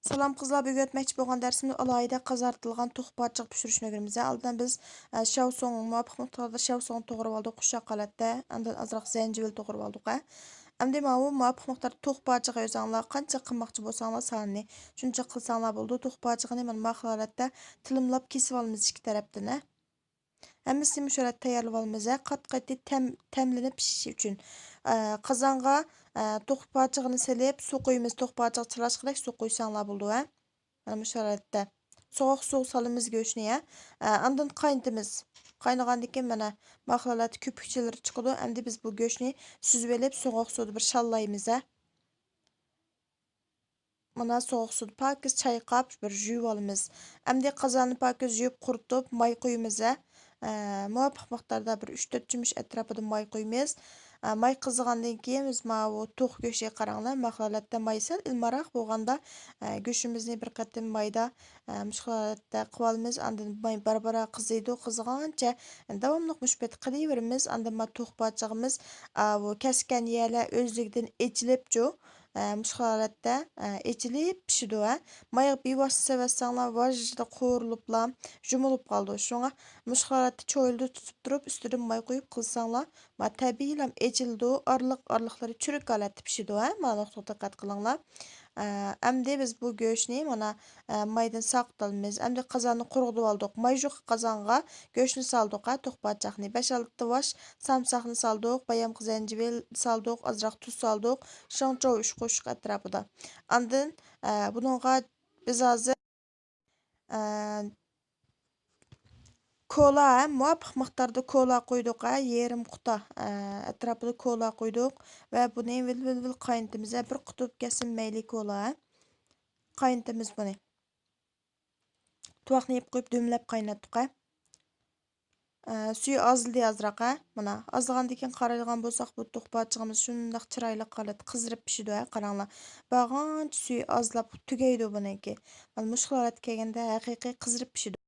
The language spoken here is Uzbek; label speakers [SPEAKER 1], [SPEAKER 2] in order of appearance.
[SPEAKER 1] Salam qızlar, bugun ötməkçi bolğan dərsimizdə alayida qızartılğan tox parçaq pişirishni öyrənimiz. Aldan biz şavson, muvafiq miqdarda şavson to'g'rab oldik, qushaq holatda. Andan azroq zanjibil to'g'rab oldik. Endi mana bu muvafiq miqdarda tox parçaq o'zinglar qancha qilmoqchi bo'lsanglar sonini shuncha qilsanglar bo'ldi. Tox parchaqni mana bu holatda tilimlab kesib olamiz ikki tarafdan. Hammasini shu holatda tayyorlab olamiz. Qat-qat'i tamlanib pishishi uchun. Qozonga to'q parchag'ini silib, suv qo'yamiz. To'q parchaq chilashqidek suv qo'ysanglar bo'ldi, ha. Mana shu holatda. Sovuq suv solamiz go'shtni, ha. Andan qaynatamiz. Qaynagandan keyin mana bu holatda ko'pikchalari chiqadi. Endi biz bu go'shtni suzib olib, sovuq suvda bir shallaymiz, ha. Mana sovuq suvda pakiz chayqab bir yuvib olamiz. Endi qozonni pakiz yuvib quritib, may qo'yamiz, ha. Muvafiq miqdorda bir 3-4 cho'mich atrofida may qo'yamiz. May qizigandan keyin biz mana bu to'q go'shtga qaranglar. Bu holatda may sal ilmaroq bo'lganda go'shtimizni bir qatim mayda shu holatda qilib olamiz. Andan may barbara qiziydi, qizigancha davomli mushbat qilaveramiz. Andan ma to'q parchag'imiz bu kaskan yerlar o'zligidan echilibchu. Shu holatda echilib pishidi, ha. May bevosita sevatsanglar vajda qo'rilibla yumilib qoldi. Shunga mush holatda cho'yilda tutib turib, ustidan may qo'yib qilsanglar, ma tabiiylam echildi, orliqlari churuk holatda pishidi, ha. Mana diqqat qilinglar. Endi biz bu go'shtni mana maydan saqtalamiz. Endi qozonni qurg'itib oldik. May yo'q qozonga go'shtni soldik, ha, to'q parchaqni. 5-6 vosh samsaqni soldik, bayam zanjibil soldik, ozroq tuz soldik. Shoncha 3 qo'shiq atrofida. Andan buningga biz hozir kola, muvafiq miqdorda kola qo'ydik, yarim quta atrofida kola qo'ydik va buni vil qaynatamiz. Bir qutub kelsin mayli kola. Qaynatamiz buni. Tuvoqni yeb qo'yib dumlab qaynatdik. Suyu azildi azroq, mana azgandan keyin qaraydigan bo'lsak, bu to'q parchag'imiz shundoq chiroyli qilib qizirib pishidi, qaranglar. Bag'ancha suyu azlab tugaydi buniki. Mana mush holatga kelganda haqiqiy qizirib pishidi.